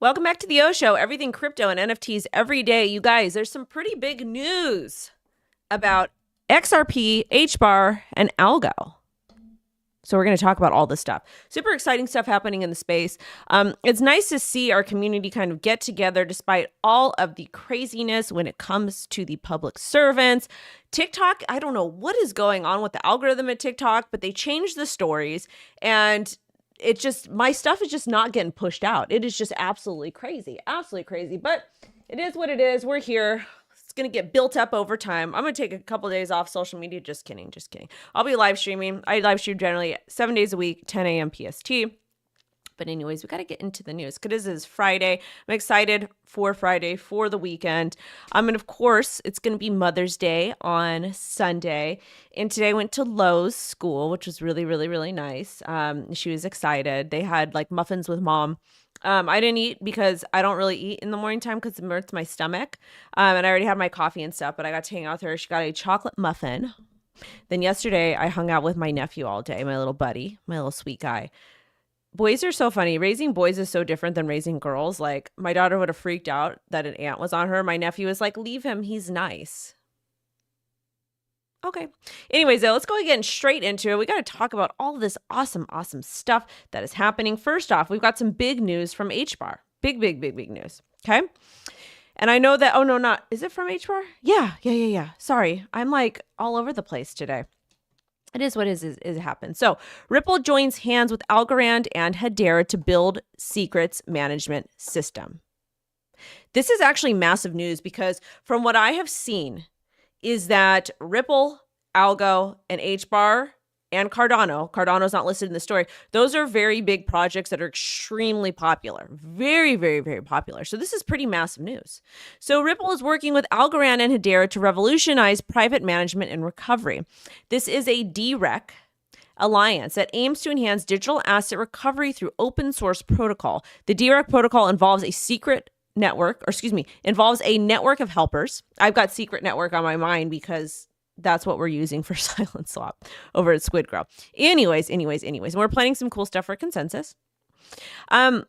Welcome back to the O Show, everything crypto and NFTs every day. You guys, there's some pretty big news about XRP, HBAR, and ALGO. So we're going to talk about all this stuff. Super exciting stuff happening in the space. It's nice to see our community kind of get together despite all of the craziness when it comes to the public servants. TikTok, I don't know what is going on with the algorithm at TikTok, but they changed the stories and it just, my stuff is just not getting pushed out. It is just absolutely crazy, but it is what it is. We're here. It's going to get built up over time. I'm going to take a couple of days off social media. Just kidding. I'll be live streaming. I live stream generally 7 days a week, 10 a.m. PST. But anyways, we got to get into the news because this is Friday. I'm excited for Friday, for the weekend. And of course, it's going to be Mother's Day on Sunday. And today I went to Lowe's school, which was really, really, really nice. She was excited. They had like muffins with mom. I didn't eat because I don't really eat in the morning time because it hurts my stomach. And I already had my coffee and stuff, but I got to hang out with her. She got a chocolate muffin. Then yesterday I hung out with my nephew all day, my little buddy, my little sweet guy. Boys are so funny. Raising boys is so different than raising girls. Like my daughter would have freaked out that an ant was on her. My nephew was like, leave him. He's nice. Okay. Anyways, though, let's go getting straight into it. We got to talk about all this awesome stuff that is happening. First off, we've got some big news from HBAR. Big news. Okay. And I know that, oh no, not, is it from HBAR? Yeah. Sorry. I'm like all over the place today. It is what it happened. So Ripple joins hands with Algorand and Hedera to build secrets management system. This is actually massive news because from what I have seen is that Ripple, Algo, and HBAR and Cardano's not listed in the story. Those are very big projects that are extremely popular. Very, very, very popular. So this is pretty massive news. So Ripple is working with Algorand and Hedera to revolutionize private management and recovery. This is a DREC alliance that aims to enhance digital asset recovery through open source protocol. The DREC protocol involves a network of helpers. I've got secret network on my mind because that's what we're using for SilentSwap over at SquidGrow. Anyways, we're planning some cool stuff for consensus. But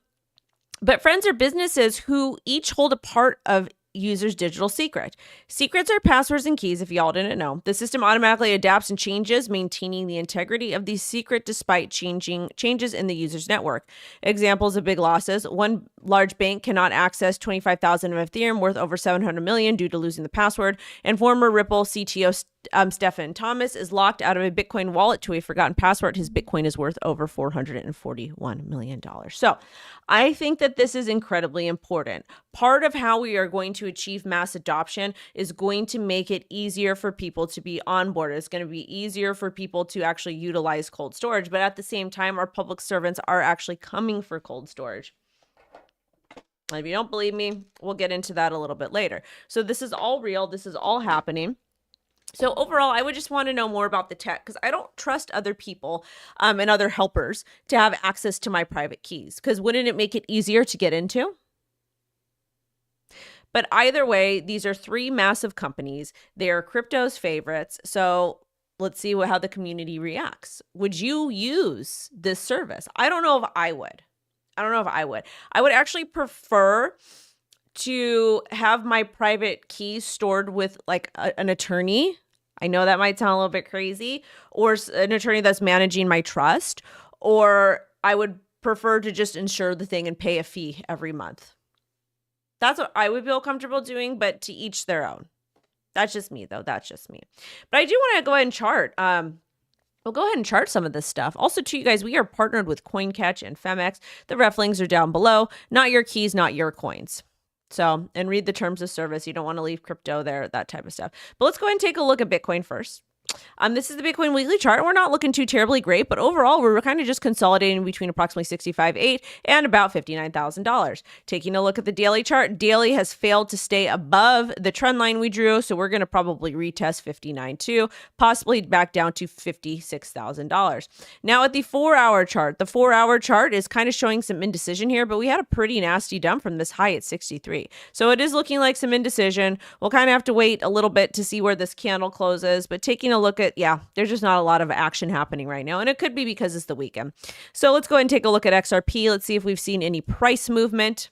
friends are businesses who each hold a part of users' digital secret. Secrets are passwords and keys, if y'all didn't know. The system automatically adapts and changes, maintaining the integrity of the secret despite changes in the user's network. Examples of big losses. One large bank cannot access 25,000 of Ethereum worth over 700 million due to losing the password. And former Ripple CTO Stephen Thomas is locked out of a Bitcoin wallet to a forgotten password. His Bitcoin is worth over $441 million. So I think that this is incredibly important. Part of how we are going to achieve mass adoption is going to make it easier for people to be onboarded. It's going to be easier for people to actually utilize cold storage. But at the same time, our public servants are actually coming for cold storage. If you don't believe me, we'll get into that a little bit later. So this is all real. This is all happening. So overall, I would just want to know more about the tech because I don't trust other people and other helpers to have access to my private keys because wouldn't it make it easier to get into? But either way, these are three massive companies. They are crypto's favorites. So let's see how the community reacts. Would you use this service? I don't know if I would. I would actually prefer to have my private keys stored with like an attorney. I know that might sound a little bit crazy, or an attorney that's managing my trust, or I would prefer to just insure the thing and pay a fee every month. That's what I would feel comfortable doing, but to each their own. That's just me though. That's just me. But I do want to go ahead and chart. We'll go ahead and chart some of this stuff. Also, to you guys, we are partnered with CoinCatch and Femex. The ref links are down below. Not your keys, not your coins. So, and read the terms of service. You don't want to leave crypto there, that type of stuff. But let's go ahead and take a look at Bitcoin first. This is the Bitcoin weekly chart. We're not looking too terribly great, but overall, we're kind of just consolidating between approximately 65.8 and about $59,000. Taking a look at the daily chart, daily has failed to stay above the trend line we drew, so we're going to probably retest 59.2, possibly back down to $56,000. Now at the 4-hour chart, the 4-hour chart is kind of showing some indecision here, but we had a pretty nasty dump from this high at 63. So it is looking like some indecision. We'll kind of have to wait a little bit to see where this candle closes, but taking a look at, there's just not a lot of action happening right now. And it could be because it's the weekend. So let's go ahead and take a look at XRP. Let's see if we've seen any price movement.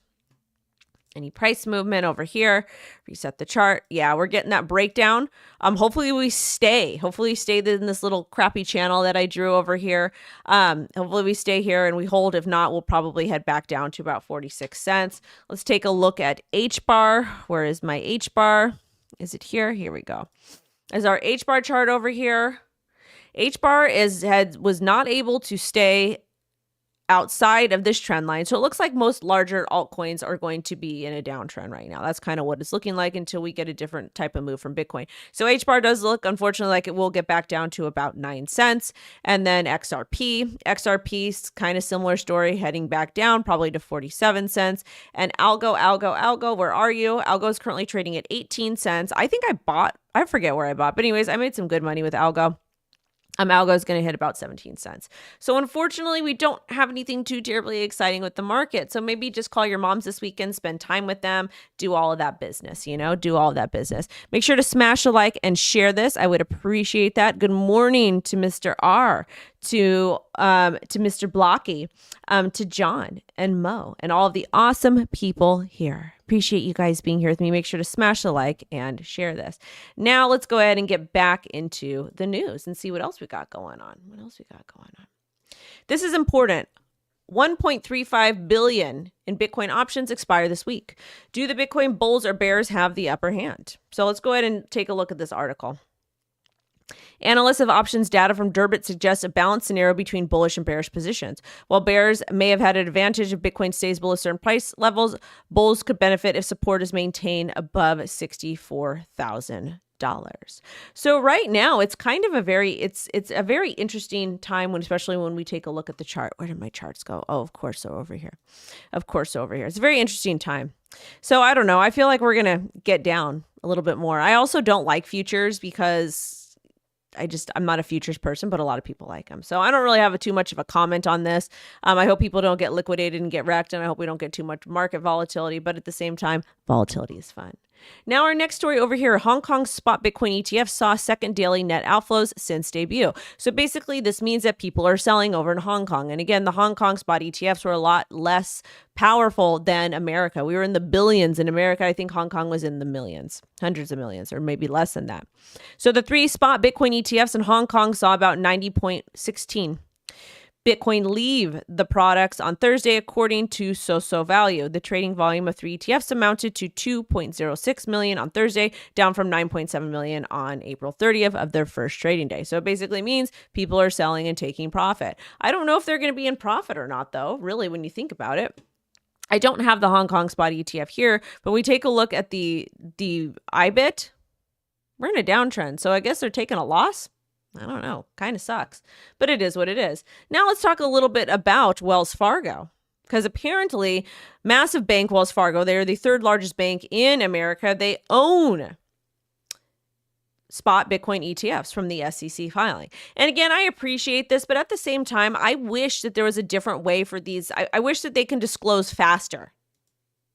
Any price movement over here? Reset the chart. Yeah, we're getting that breakdown. Hopefully we stay. Hopefully we stay in this little crappy channel that I drew over here. Hopefully we stay here and we hold. If not, we'll probably head back down to about 46 cents. Let's take a look at HBAR. Where is my HBAR? Is it here? Here we go. Is our HBAR chart over here? HBAR was not able to stay outside of this trend line. So it looks like most larger altcoins are going to be in a downtrend right now. That's kind of what it's looking like until we get a different type of move from Bitcoin. So HBAR does look, unfortunately, like it will get back down to about 9 cents. And then XRP, kind of similar story, heading back down probably to 47 cents. And algo, where are you? Algo is currently trading at 18 cents. I think I forget where I bought, but anyways, I made some good money with algo. Algo is going to hit about 17 cents. So unfortunately, we don't have anything too terribly exciting with the market. So maybe just call your moms this weekend, spend time with them, do all of that business, do all of that business. Make sure to smash a like and share this. I would appreciate that. Good morning to Mr. R, to Mr. Blocky, to John and Mo and all of the awesome people here. Appreciate you guys being here with me. Make sure to smash the like and share this. Now let's go ahead and get back into the news and see what else we got going on. This is important. 1.35 billion in Bitcoin options expire this week. Do the Bitcoin bulls or bears have the upper hand? So let's go ahead and take a look at this article. Analysts of options data from Durbit suggests a balanced scenario between bullish and bearish positions. While bears may have had an advantage if Bitcoin stays below certain price levels, bulls could benefit if support is maintained above $64,000. So right now, it's kind of a very interesting time especially when we take a look at the chart. Where did my charts go? Oh, of course, they're over here. It's a very interesting time. So I don't know. I feel like we're going to get down a little bit more. I also don't like futures because I'm not a futures person, but a lot of people like them. So I don't really have too much of a comment on this. I hope people don't get liquidated and get wrecked, and I hope we don't get too much market volatility, but at the same time, volatility is fun. Now our next story over here, Hong Kong's spot Bitcoin ETF saw second daily net outflows since debut. So basically this means that people are selling over in Hong Kong. And again, the Hong Kong spot ETFs were a lot less powerful than America. We were in the billions in America. I think Hong Kong was in the millions, hundreds of millions, or maybe less than that. So the 3 spot Bitcoin ETFs in Hong Kong saw about 90.16 Bitcoin leave the products on Thursday, according to SoSoValue. The trading volume of 3 ETFs amounted to 2.06 million on Thursday, down from 9.7 million on April 30th of their first trading day. So it basically means people are selling and taking profit. I don't know if they're going to be in profit or not, though, really, when you think about it. I don't have the Hong Kong spot ETF here, but we take a look at the IBIT. We're in a downtrend, so I guess they're taking a loss. I don't know. Kind of sucks, but it is what it is. Now let's talk a little bit about Wells Fargo, because apparently massive bank Wells Fargo, they are the 3rd largest bank in America. They own spot Bitcoin ETFs from the SEC filing. And again, I appreciate this, but at the same time, I wish that there was a different way for these. I wish that they can disclose faster,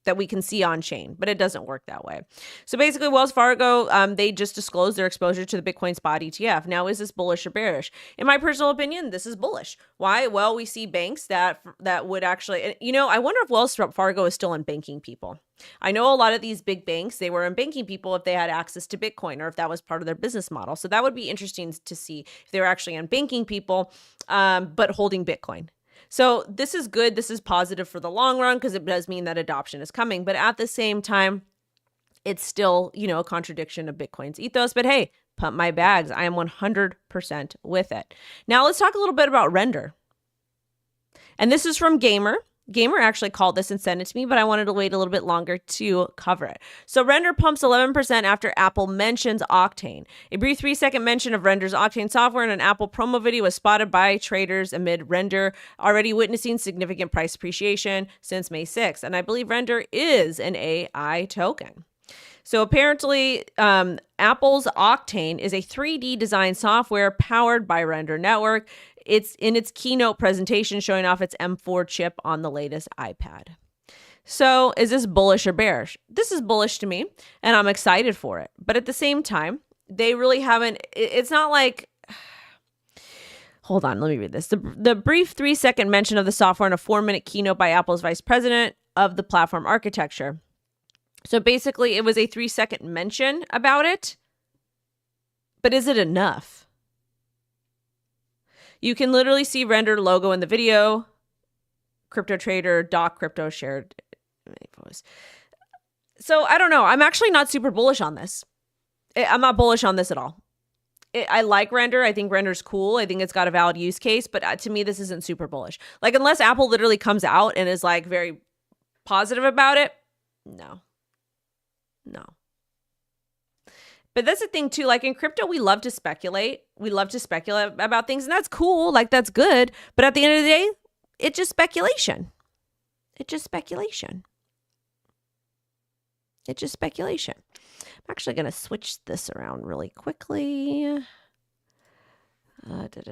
that we can see on chain, but it doesn't work that way. So basically Wells Fargo, they just disclosed their exposure to the Bitcoin spot ETF. Now, is this bullish or bearish? In my personal opinion, this is bullish. Why? Well, we see banks that would actually, I wonder if Wells Fargo is still in banking people. I know a lot of these big banks, they were in banking people if they had access to Bitcoin or if that was part of their business model. So that would be interesting to see if they were actually in banking people, but holding Bitcoin. So this is good. This is positive for the long run because it does mean that adoption is coming. But at the same time, it's still, a contradiction of Bitcoin's ethos. But hey, pump my bags. I am 100% with it. Now let's talk a little bit about Render. And this is from Gamer. Gamer actually called this and sent it to me, but I wanted to wait a little bit longer to cover it. So Render pumps 11% after Apple mentions Octane. A brief 3-second mention of Render's Octane software in an Apple promo video was spotted by traders amid Render already witnessing significant price appreciation since May 6th. And I believe Render is an AI token. So apparently, Apple's Octane is a 3D design software powered by Render Network. It's in its keynote presentation showing off its M4 chip on the latest iPad. So is this bullish or bearish? This is bullish to me, and I'm excited for it. But at the same time, they really haven't, it's not like, hold on, let me read this. The brief 3-second mention of the software in a 4-minute keynote by Apple's vice president of the platform architecture. So basically, it was a 3-second mention about it. But is it enough? You can literally see render logo in the video. Crypto trader, doc crypto shared. So I don't know. I'm actually not super bullish on this. I'm not bullish on this at all. I like render. I think render's cool. I think it's got a valid use case. But to me, this isn't super bullish. Like, unless Apple literally comes out and is like very positive about it, no. But that's the thing too, like in crypto, we love to speculate. We love to speculate about things, and that's cool. Like, that's good. But at the end of the day, it's just speculation. It's just speculation. It's just speculation. I'm actually going to switch this around really quickly. Sorry.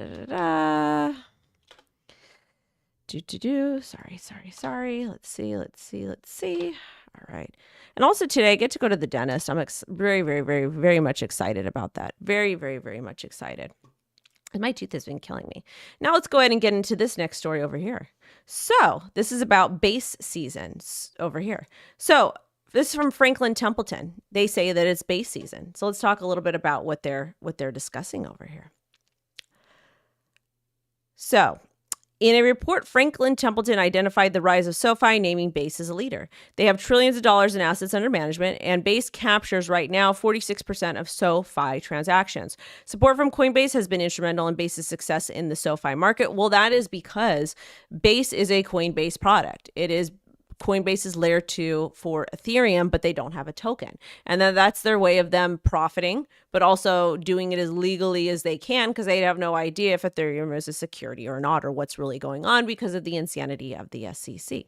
Let's see. All right. And also today I get to go to the dentist. I'm very much excited about that. Very much excited. And my tooth has been killing me. Now let's go ahead and get into this next story over here. So this is about base seasons over here. So this is from Franklin Templeton. They say that it's base season. So let's talk a little bit about what they're discussing over here. So in a report, Franklin Templeton identified the rise of SoFi, naming Base as a leader. They have trillions of dollars in assets under management, and Base captures right now 46% of SoFi transactions. Support from Coinbase has been instrumental in Base's success in the SoFi market. Well, that is because Base is a Coinbase product. It is Coinbase's layer 2 for Ethereum, but they don't have a token. And then that's their way of them profiting, but also doing it as legally as they can, because they have no idea if Ethereum is a security or not, or what's really going on because of the insanity of the SEC.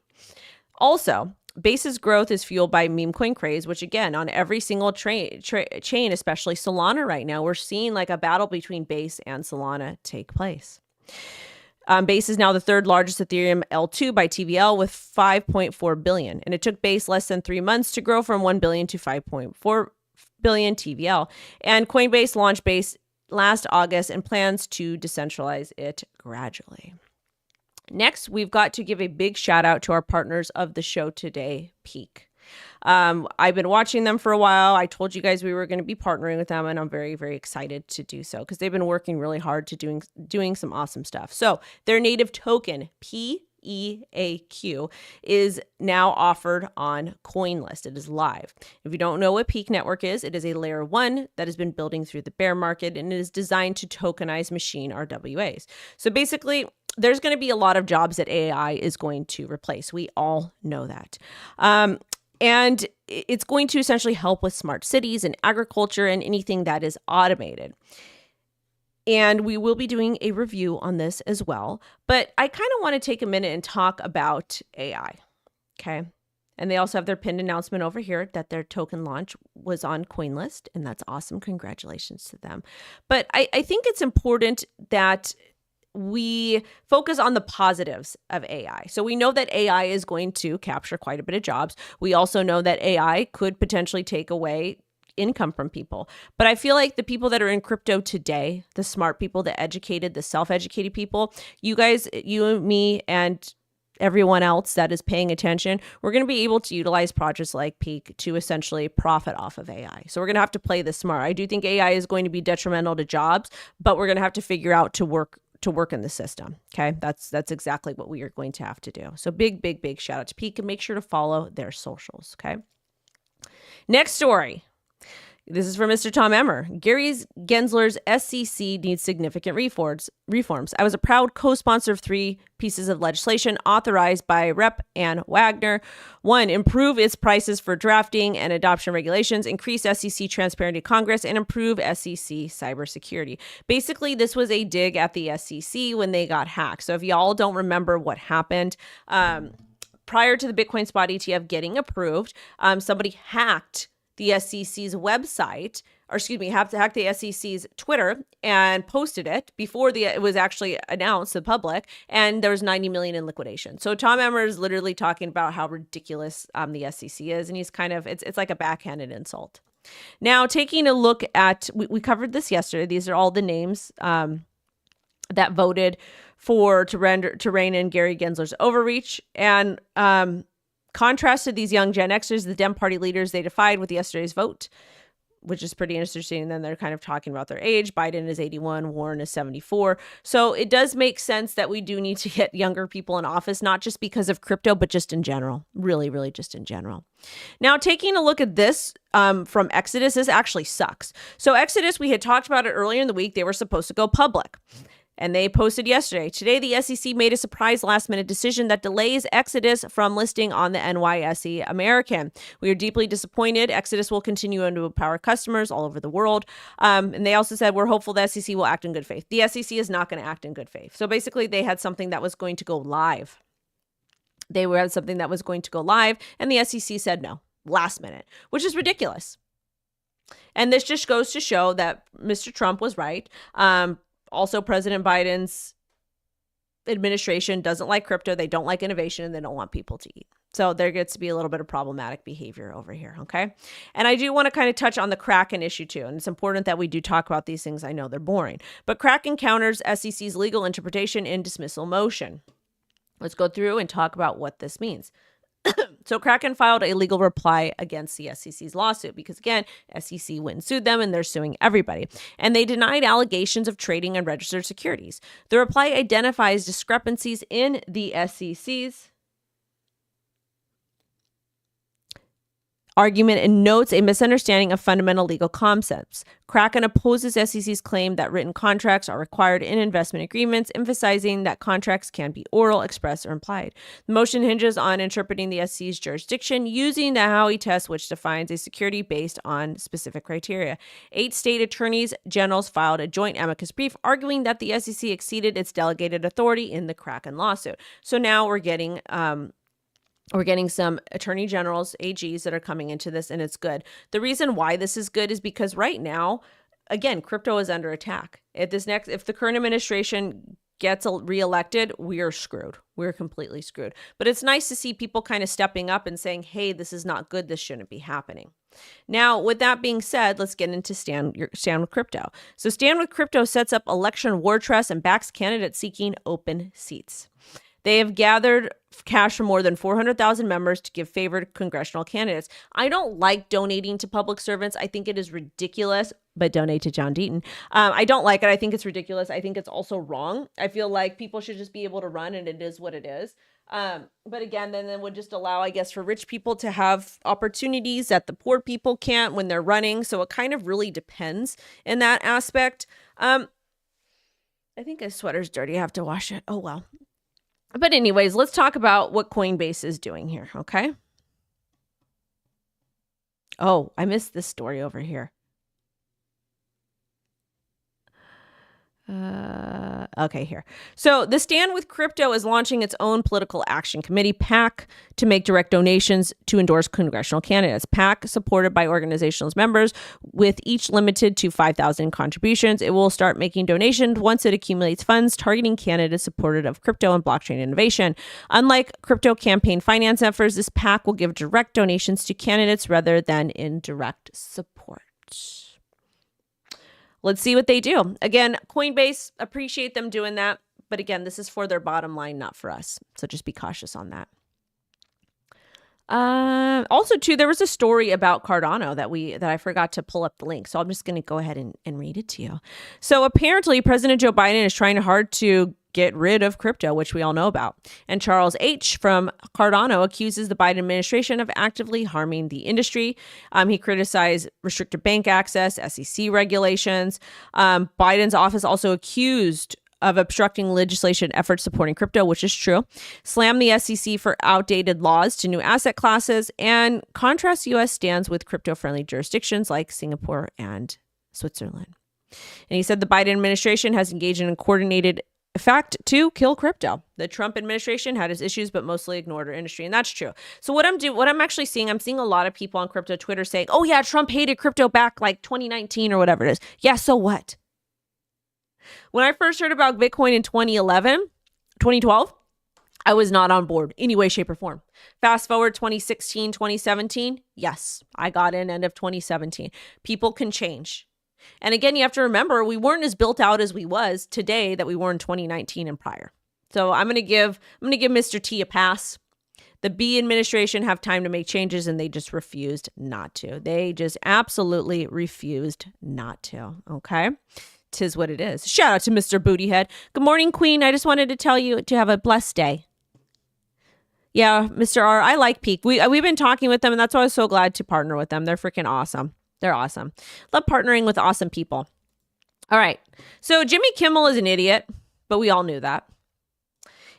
Also, Base's growth is fueled by meme coin craze, which again, on every single chain, especially Solana right now, we're seeing like a battle between Base and Solana take place. Base is now the third largest Ethereum L2 by TVL with 5.4 billion. And it took Base less than 3 months to grow from 1 billion to 5.4 billion TVL. And Coinbase launched Base last August and plans to decentralize it gradually. Next, we've got to give a big shout out to our partners of the show today, peaq. I've been watching them for a while. I told you guys we were going to be partnering with them, and I'm very excited to do so because they've been working really hard to doing some awesome stuff. So their native token, peaq, is now offered on CoinList. It is live. If you don't know what peaq Network is, it is a layer 1 that has been building through the bear market, and it is designed to tokenize machine RWAs. So basically, there's going to be a lot of jobs that AI is going to replace. We all know that. And it's going to essentially help with smart cities and agriculture and anything that is automated. And we will be doing a review on this as well. But I kind of want to take a minute and talk about AI. Okay. And they also have their pinned announcement over here that their token launch was on CoinList. And that's awesome. Congratulations to them. But I think it's important that we focus on the positives of AI. So we know that AI is going to capture quite a bit of jobs. We also know that AI could potentially take away income from people. But I feel like the people that are in crypto today, the smart people, the educated, the self-educated people, you guys, you and me and everyone else that is paying attention, we're going to be able to utilize projects like peaq to essentially profit off of AI. So we're going to have to play this smart. I do think AI is going to be detrimental to jobs, but we're going to have to figure out to work in the system. Okay. That's exactly what we are going to have to do. So big shout out to peaq, and make sure to follow their socials. Okay. Next story. This is from Mr. Tom Emmer. Gary Gensler's SEC needs significant reforms. I was a proud co-sponsor of 3 pieces of legislation authorized by Rep. Ann Wagner. 1, improve its prices for drafting and adoption regulations, increase SEC transparency to Congress, and improve SEC cybersecurity. Basically, this was a dig at the SEC when they got hacked. So if y'all don't remember what happened, prior to the Bitcoin spot ETF getting approved, somebody hacked the SEC's website, or excuse me, hacked the SEC's Twitter and posted it before it was actually announced to the public, and there was 90 million in liquidation. So Tom Emmer is literally talking about how ridiculous the SEC is, and he's kind of, it's like a backhanded insult. Now, taking a look at, we covered this yesterday. These are all the names that voted to rein in Gary Gensler's overreach, and Contrast to these young Gen Xers, the Dem Party leaders they defied with yesterday's vote, which is pretty interesting. And then they're kind of talking about their age. Biden is 81, Warren is 74. So it does make sense that we do need to get younger people in office, not just because of crypto, but just in general. Really, really just in general. Now, taking a look at this from Exodus, this actually sucks. So Exodus, we had talked about it earlier in the week. They were supposed to go public. And they posted yesterday. Today, the SEC made a surprise last-minute decision that delays Exodus from listing on the NYSE American. We are deeply disappointed. Exodus will continue to empower customers all over the world. And they also said, we're hopeful the SEC will act in good faith. The SEC is not going to act in good faith. So basically, they had something that was going to go live. They had something that was going to go live, and the SEC said no, last minute, which is ridiculous. And this just goes to show that Mr. Trump was right. Also, President Biden's administration doesn't like crypto. They don't like innovation, and they don't want people to eat. So there gets to be a little bit of problematic behavior over here, okay? And I do want to kind of touch on the Kraken issue too, and it's important that we do talk about these things. I know they're boring, but Kraken counters SEC's legal interpretation in dismissal motion. Let's go through and talk about what this means. So Kraken filed a legal reply against the SEC's lawsuit because, again, SEC went and sued them, and they're suing everybody. And they denied allegations of trading unregistered securities. The reply identifies discrepancies in the SEC's argument and notes a misunderstanding of fundamental legal concepts. Kraken opposes SEC's claim that written contracts are required in investment agreements, emphasizing that contracts can be oral, express, or implied. The motion hinges on interpreting the SEC's jurisdiction using the Howey test, which defines a security based on specific criteria. 8 state attorneys generals filed a joint amicus brief arguing that the SEC exceeded its delegated authority in the Kraken lawsuit. So now we're getting some attorney generals, AGs that are coming into this, and it's good. The reason why this is good is because right now, again, crypto is under attack. If the current administration gets reelected, we are screwed. We're completely screwed. But it's nice to see people kind of stepping up and saying, hey, this is not good. This shouldn't be happening. Now, with that being said, let's get into Stand with Crypto. So Stand with Crypto sets up election war chest and backs candidates seeking open seats. They have gathered cash from more than 400,000 members to give favored congressional candidates. I don't like donating to public servants. I think it is ridiculous, but donate to John Deaton. I don't like it. I think it's ridiculous. I think it's also wrong. I feel like people should just be able to run, and it is what it is. But again, then it would just allow, I guess, for rich people to have opportunities that the poor people can't when they're running. So it kind of really depends in that aspect. I think his sweater's dirty. I have to wash it. Oh, well. But anyways, let's talk about what Coinbase is doing here, okay? Oh, I missed this story over here. Okay, here. So the Stand with Crypto is launching its own political action committee, peaq, to make direct donations to endorse congressional candidates. peaq, supported by organizational members, with each limited to 5,000 contributions. It will start making donations once it accumulates funds targeting candidates supportive of crypto and blockchain innovation. Unlike crypto campaign finance efforts, this peaq will give direct donations to candidates rather than indirect support. Let's see what they do. Again, Coinbase, appreciate them doing that. But again, this is for their bottom line, not for us. So just be cautious on that. Also, too, there was a story about Cardano that I forgot to pull up the link. So I'm just going to go ahead and read it to you. So apparently, President Joe Biden is trying hard to get rid of crypto, which we all know about. And Charles H. from Cardano accuses the Biden administration of actively harming the industry. He criticized restricted bank access, SEC regulations. Biden's office also accused of obstructing legislation efforts supporting crypto, which is true, slammed the SEC for outdated laws to new asset classes, and contrasts U.S. stands with crypto-friendly jurisdictions like Singapore and Switzerland. And he said the Biden administration has engaged in a coordinated effect to kill crypto. The Trump administration had its issues, but mostly ignored our industry. And that's true. So what I'm actually seeing, I'm seeing a lot of people on crypto Twitter saying, oh yeah, Trump hated crypto back like 2019 or whatever it is. Yeah, so what? When I first heard about Bitcoin in 2012, I was not on board any way, shape, or form. Fast forward 2016, 2017. Yes, I got in end of 2017. People can change. And again, you have to remember, we weren't as built out as we was today that we were in 2019 and prior. So I'm going to give Mr. T a pass. The B administration have time to make changes, and they just refused not to. They just absolutely refused not to. Okay. 'Tis what it is. Shout out to Mr. Bootyhead. Good morning, Queen. I just wanted to tell you to have a blessed day. Yeah, Mr. R, I like peaq. We've been talking with them, and that's why I was so glad to partner with them. They're freaking awesome. They're awesome. Love partnering with awesome people. All right. So Jimmy Kimmel is an idiot, but we all knew that.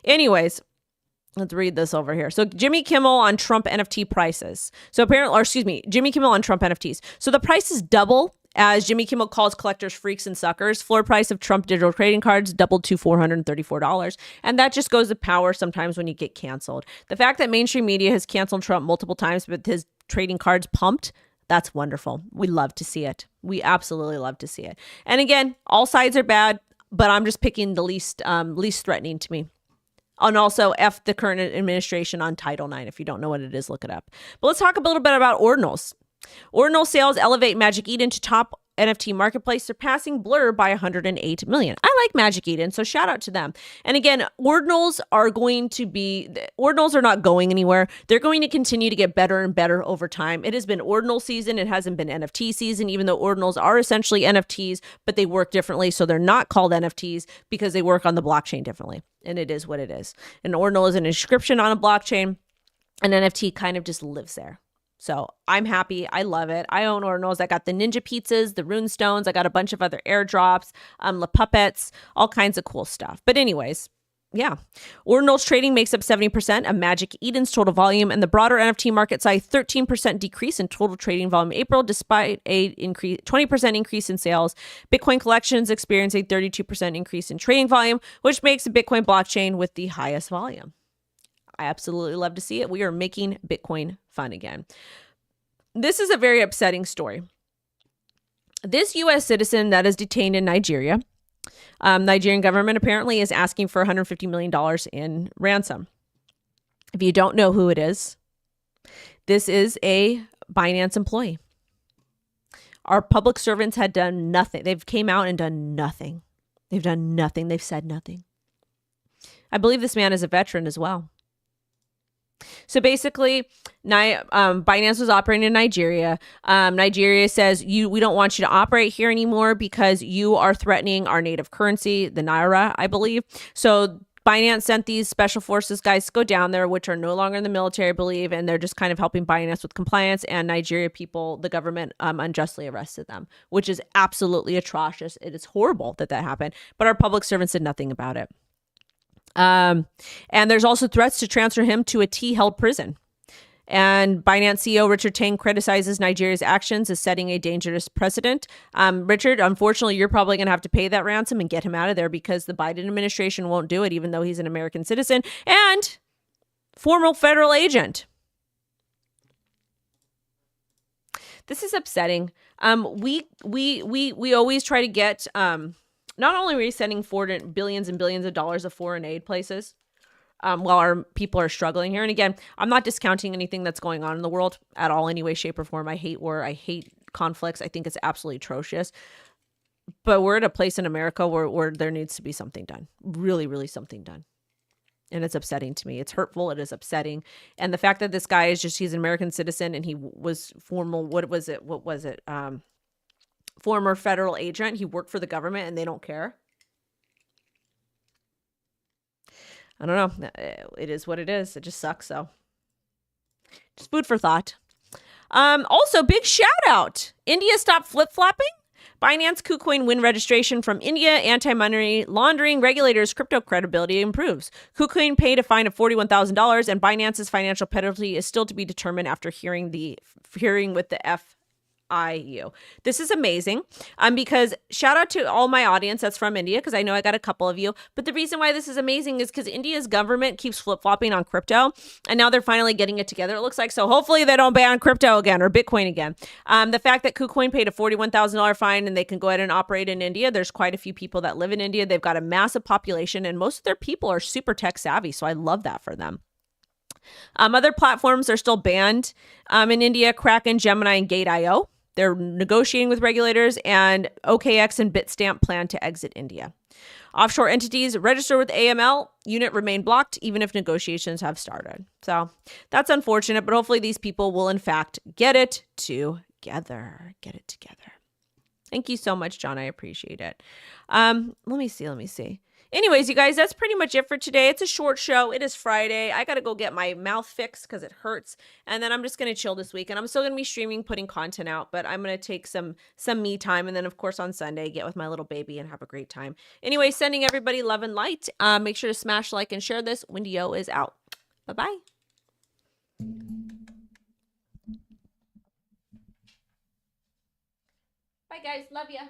Anyways, let's read this over here. So Jimmy Kimmel on Trump NFT prices. So apparently, or excuse me, Jimmy Kimmel on Trump NFTs. So the prices double as Jimmy Kimmel calls collectors freaks and suckers. Floor price of Trump digital trading cards doubled to $434. And that just goes to power sometimes when you get canceled. The fact that mainstream media has canceled Trump multiple times, but his trading cards pumped, that's wonderful. We love to see it. We absolutely love to see it. And again, all sides are bad, but I'm just picking the least threatening to me. And also F the current administration on Title IX. If you don't know what it is, look it up. But let's talk a little bit about ordinals. Ordinal sales elevate Magic Eden to top NFT marketplace, surpassing Blur by 108 million. I like Magic Eden, so shout out to them. And again, ordinals are not going anywhere. They're going to continue to get better and better over time. It has been ordinal season. It hasn't been NFT season, even though ordinals are essentially NFTs, but they work differently. So they're not called NFTs because they work on the blockchain differently. And it is what it is. An ordinal is an inscription on a blockchain. An NFT kind of just lives there. So I'm happy. I love it. I own ordinals. I got the Ninja Pizzas, the Rune Stones. I got a bunch of other airdrops, the puppets, all kinds of cool stuff. But anyways, yeah. Ordinals trading makes up 70% of Magic Eden's total volume, and the broader NFT market saw a 13% decrease in total trading volume in April, despite a 20% increase in sales. Bitcoin collections experienced a 32% increase in trading volume, which makes the Bitcoin blockchain with the highest volume. I absolutely love to see it. We are making Bitcoin fun again. This is a very upsetting story. This U.S. citizen that is detained in Nigeria, Nigerian government apparently is asking for $150 million in ransom. If you don't know who it is, this is a Binance employee. Our public servants had done nothing. They've came out and done nothing. They've done nothing. They've said nothing. I believe this man is a veteran as well. So basically, Binance was operating in Nigeria. Nigeria says, we don't want you to operate here anymore because you are threatening our native currency, the Naira, I believe. So Binance sent these special forces guys to go down there, which are no longer in the military, I believe, and they're just kind of helping Binance with compliance. And Nigeria people, the government unjustly arrested them, which is absolutely atrocious. It is horrible that happened, but our public servants did nothing about it. And there's also threats to transfer him to a T-held prison. And Binance CEO Richard Tang criticizes Nigeria's actions as setting a dangerous precedent. Richard, unfortunately, you're probably going to have to pay that ransom and get him out of there because the Biden administration won't do it, even though he's an American citizen and former federal agent. This is upsetting. We always try to get not only are we sending billions and billions of dollars of foreign aid places while our people are struggling here. And again, I'm not discounting anything that's going on in the world at all, any way, shape, or form. I hate war. I hate conflicts. I think it's absolutely atrocious. But we're at a place in America where there needs to be something done. Really, really something done. And it's upsetting to me. It's hurtful. It is upsetting. And the fact that this guy he's an American citizen and he was former federal agent. He worked for the government and they don't care. I don't know. It is what it is. It just sucks. So just food for thought. Also, big shout out. India stopped flip-flopping. Binance Kucoin win registration from India. Anti-money laundering regulators' crypto credibility improves. Kucoin paid a fine of $41,000 and Binance's financial penalty is still to be determined after hearing with the FIU. This is amazing because shout out to all my audience that's from India because I know I got a couple of you. But the reason why this is amazing is because India's government keeps flip-flopping on crypto and now they're finally getting it together, it looks like. So hopefully they don't ban crypto again or Bitcoin again. The fact that KuCoin paid a $41,000 fine and they can go ahead and operate in India. There's quite a few people that live in India. They've got a massive population and most of their people are super tech savvy. So I love that for them. Other platforms are still banned in India. Kraken, Gemini, and Gate.io. They're negotiating with regulators, and OKX and Bitstamp plan to exit India. Offshore entities registered with AML unit remain blocked even if negotiations have started. So that's unfortunate, but hopefully these people will in fact get it together. Get it together. Thank you so much, John. I appreciate it. Let me see. Anyways, you guys, that's pretty much it for today. It's a short show. It is Friday. I got to go get my mouth fixed because it hurts. And then I'm just going to chill this week. And I'm still going to be streaming, putting content out, but I'm going to take some me time. And then, of course, on Sunday, get with my little baby and have a great time. Anyway, sending everybody love and light. Make sure to smash like and share this. WendyO is out. Bye-bye. Bye, guys. Love ya.